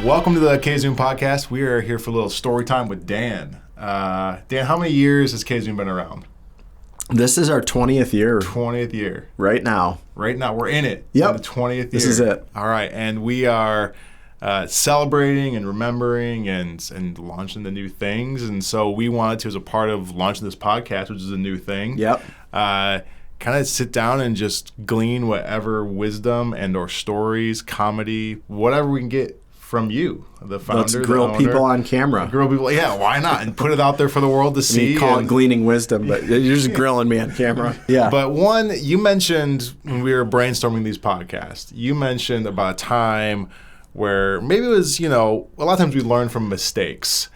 Welcome to the Kzoom podcast. We are here for a little story time with Dan. Dan, how many years has Kzoom been around? This is our 20th year. 20th year. Right now. Right now. We're in it. Yep. In the 20th year. This is it. All right. And we are celebrating and remembering and launching the new things. And so we wanted to, as a part of launching this podcast, which is a new thing, Yep. kind of sit down and just glean whatever wisdom and or stories, comedy, whatever we can get from you, the founder. Let's grill people on camera. Grill people, yeah, why not? And put it out there for the world to see. You call it gleaning wisdom, but you're just grilling me on camera. Yeah. But one, you mentioned when we were brainstorming these podcasts, you mentioned about a time where maybe it was, a lot of times we learn from mistakes.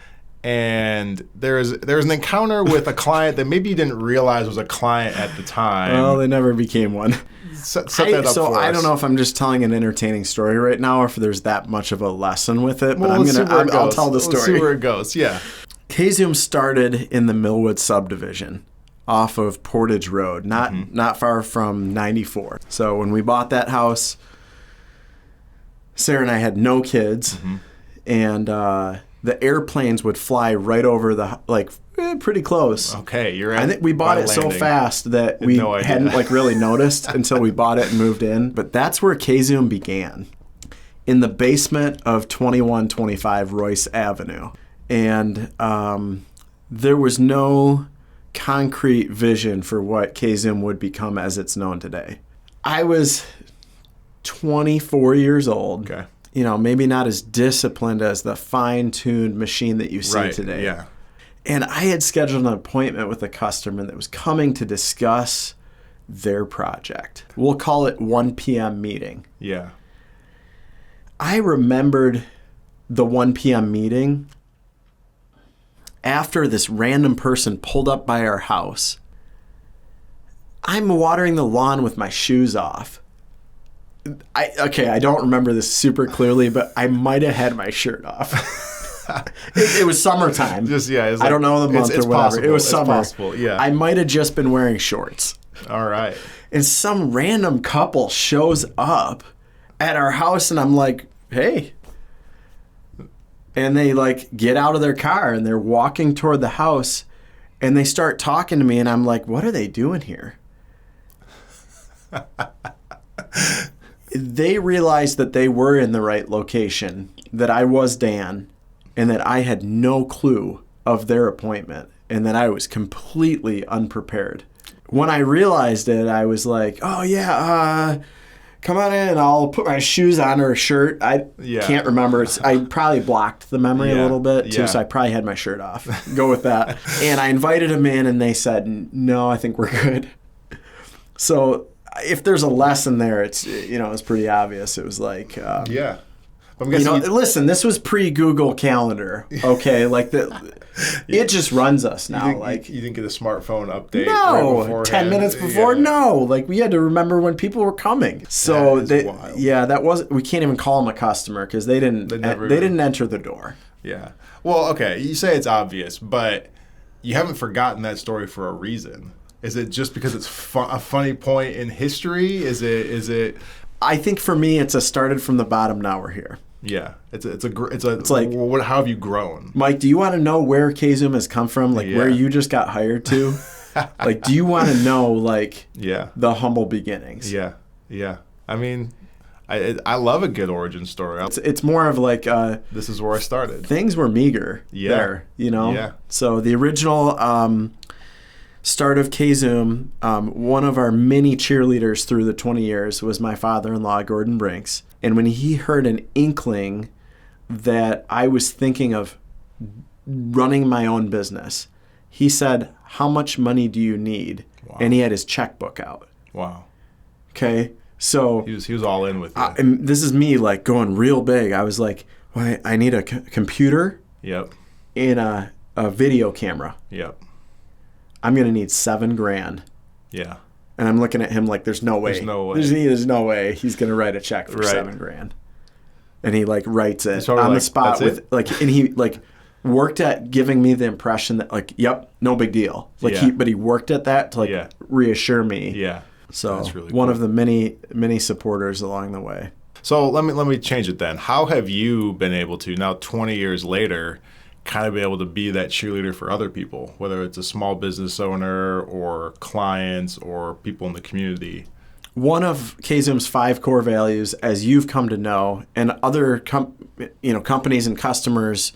And there's an encounter with a client that maybe you didn't realize was a client at the time. Well, they never became one. Set that up for us. I don't know if I'm just telling an entertaining story right now or if there's that much of a lesson with it, but I'll tell the story. Let's see where it goes, yeah. Kzoom started in the Millwood subdivision off of Portage Road, not far from 94. So when we bought that house, Sarah and I had no kids, and the airplanes would fly right over pretty close. Okay, you're I think we bought it so fast that we hadn't really noticed until we bought it and moved in. But that's where Kzoom began, in the basement of 2125 Royce Avenue. And there was no concrete vision for what Kzoom would become as it's known today. I was 24 years old. Okay. Maybe not as disciplined as the fine-tuned machine that you see today. Yeah. And I had scheduled an appointment with a customer that was coming to discuss their project. We'll call it 1 p.m. meeting. Yeah. I remembered the 1 p.m. meeting after this random person pulled up by our house. I'm watering the lawn with my shoes off. I don't remember this super clearly, but I might have had my shirt off. It was summertime. I don't know the month or whatever. Possible. It was summer. It's possible, yeah. I might have just been wearing shorts. All right. And some random couple shows up at our house, and I'm like, hey. And they get out of their car, and they're walking toward the house, and they start talking to me, and I'm like, what are they doing here? They realized that they were in the right location, that I was Dan, and that I had no clue of their appointment, and that I was completely unprepared. When I realized it, I was like, oh, yeah, come on in. I'll put my shoes on or a shirt. I can't remember. I probably blocked the memory a little bit, too, so I probably had my shirt off. Go with that. And I invited them in, and they said, no, I think we're good. So if there's a lesson there, it's it's pretty obvious. It was like yeah. Listen, this was pre-Google Calendar. Okay, it just runs us now. You didn't get a smartphone update. No, 10 minutes before. Yeah. No, we had to remember when people were coming. So that was we can't even call them a customer because they didn't enter the door. Yeah. Well, okay, you say it's obvious, but you haven't forgotten that story for a reason. Is it just because it's a funny point in history? Is it? I think for me, it's a started from the bottom. Now we're here. Yeah, it's like how have you grown? Mike, do you want to know where Kzoom has come from? Where you just got hired to? Do you want to know the humble beginnings? Yeah, yeah. I mean, I love a good origin story. It's more of this is where I started. Things were meager there, Yeah. So the original start of Kzoom, one of our many cheerleaders through the 20 years was my father-in-law, Gordon Brinks. And when he heard an inkling that I was thinking of running my own business, he said, how much money do you need? Wow. And he had his checkbook out. Wow. Okay. So he was all in with you. And this is me going real big. I was like, well, I need a computer. Yep. And a video camera. Yep. I'm going to need $7,000. Yeah. And I'm looking at him like there's no way. There's no way. There's no way he's going to write a check for $7,000. And he writes it on the spot with and he worked at giving me the impression that yep, no big deal. But he worked at that to reassure me. Yeah. So that's really one cool. of the many supporters along the way. So let me change it then. How have you been able to, now 20 years later, kind of be able to be that cheerleader for other people, whether it's a small business owner or clients or people in the community? One of Kzoom's 5 core values, as you've come to know, and other companies and customers,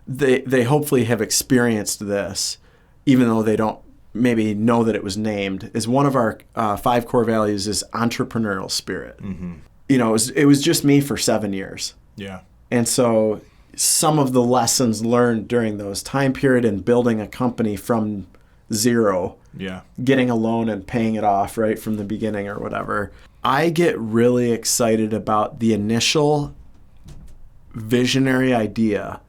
they hopefully have experienced this, even though they don't maybe know that it was named, is one of our 5 core values is entrepreneurial spirit. Mm-hmm. It was just me for 7 years. Yeah. And so some of the lessons learned during those time period and building a company from zero, getting a loan and paying it off right from the beginning or whatever, I get really excited about the initial visionary idea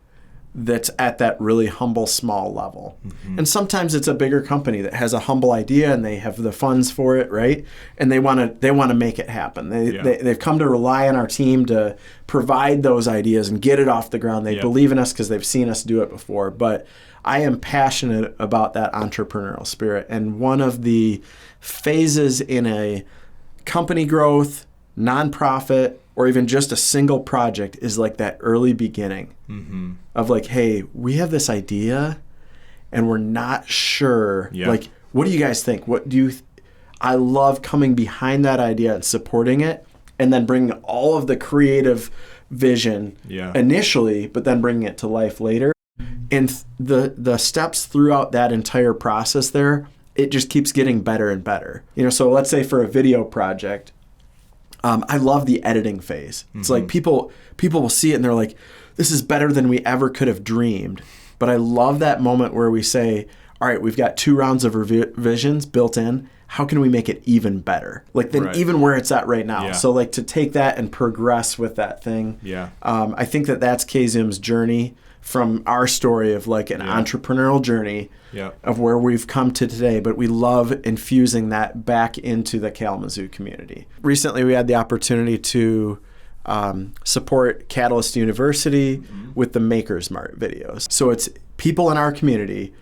that's at that really humble, small level. Mm-hmm. And sometimes it's a bigger company that has a humble idea and they have the funds for it, right? And they want to make it happen. They've come to rely on our team to provide those ideas and get it off the ground. They believe in us because they've seen us do it before. But I am passionate about that entrepreneurial spirit. And one of the phases in a company growth, nonprofit, or even just a single project is like that early beginning of like, hey, we have this idea and we're not sure. Like, what do you guys think? I love coming behind that idea and supporting it and then bringing all of the creative vision initially, but then bringing it to life later. And the steps throughout that entire process there, it just keeps getting better and better. So let's say for a video project, I love the editing phase. It's like people will see it and they're like, this is better than we ever could have dreamed. But I love that moment where we say, all right, we've got 2 rounds of revisions built in. How can we make it even better? Like even where it's at right now. Yeah. So like to take that and progress with that thing. Yeah. I think that's Kzoom's journey from our story of like an entrepreneurial journey of where we've come to today, but we love infusing that back into the Kalamazoo community. Recently, we had the opportunity to support Catalyst University with the Maker's Mart videos. So it's people in our community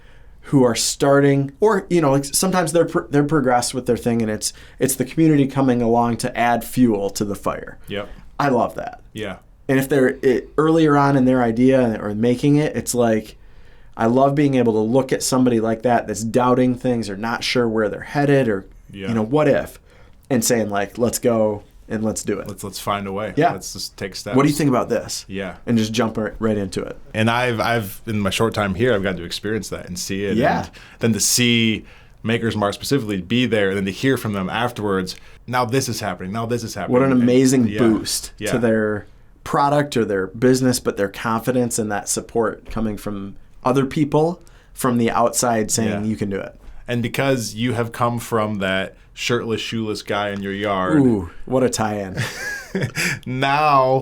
who are starting, or like sometimes they're progressed with their thing, and it's the community coming along to add fuel to the fire. Yep, I love that. Yeah. And if they're earlier on in their idea or making it, it's like, I love being able to look at somebody like that that's doubting things or not sure where they're headed or, what if, and saying like, let's go and let's do it. Let's find a way. Yeah. Let's just take steps. What do you think about this? Yeah. And just jump right into it. And I've in my short time here, I've got to experience that and see it. Yeah. And then to see Maker's Mart specifically be there and then to hear from them afterwards, now this is happening. Now this is happening. What an amazing boost to their product or their business, but their confidence and that support coming from other people from the outside saying you can do it. And because you have come from that shirtless, shoeless guy in your yard. Ooh, what a tie-in. Now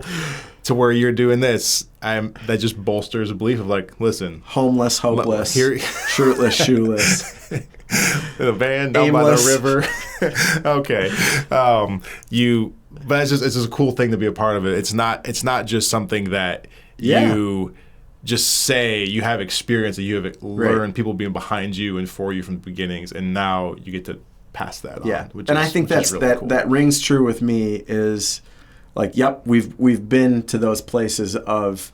to where you're doing this, that just bolsters a belief of like, listen. Homeless, hopeless, shirtless, shoeless. In a van down Aimless. By the river. Okay. But it's just a cool thing to be a part of it. It's not just something that you just say. You have experience that you have learned, people being behind you and for you from the beginnings, and now you get to pass that on. Yeah, I think that rings true with me is like, yep, we've been to those places of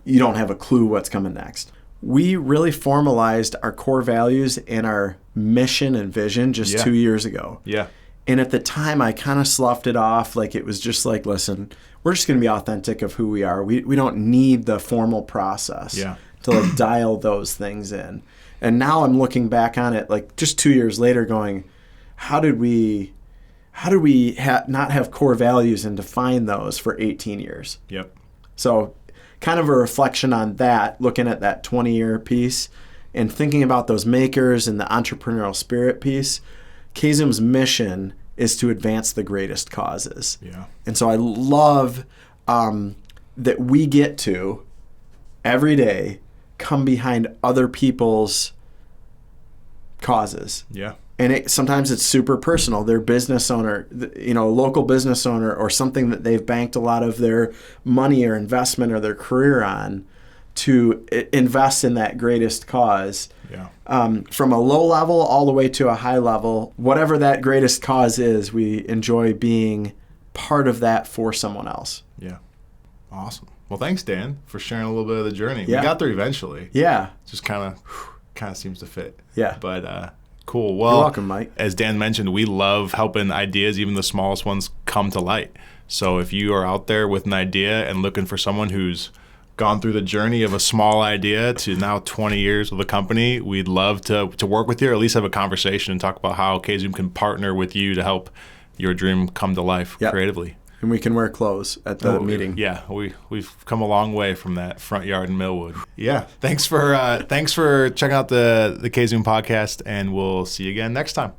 you don't have a clue what's coming next. We really formalized our core values and our mission and vision just 2 years ago. Yeah. And at the time, I kind of sloughed it off. Like it was just like, listen, we're just going to be authentic of who we are. We don't need the formal process to like dial those things in. And now I'm looking back on it like just 2 years later going, how did we not have core values and define those for 18 years? Yep. So kind of a reflection on that, looking at that 20-year piece and thinking about those makers and the entrepreneurial spirit piece. Kzoom's mission is to advance the greatest causes. Yeah. And so I love that we get to, every day, come behind other people's causes. Yeah. And sometimes it's super personal. Their business owner, a local business owner or something that they've banked a lot of their money or investment or their career on to invest in that greatest cause. Yeah. From a low level all the way to a high level, whatever that greatest cause is, we enjoy being part of that for someone else. Yeah. Awesome. Well, thanks, Dan, for sharing a little bit of the journey. Yeah. We got there eventually. Yeah. Just kind of seems to fit. Yeah. But cool. Well, You're welcome, Mike. As Dan mentioned, we love helping ideas, even the smallest ones, come to light. So if you are out there with an idea and looking for someone who's gone through the journey of a small idea to now 20 years with a company, we'd love to work with you, or at least have a conversation and talk about how Kzoom can partner with you to help your dream come to life creatively. And we can wear clothes at the meeting. Yeah, we've come a long way from that front yard in Millwood. Yeah, thanks for checking out the Kzoom podcast, and we'll see you again next time.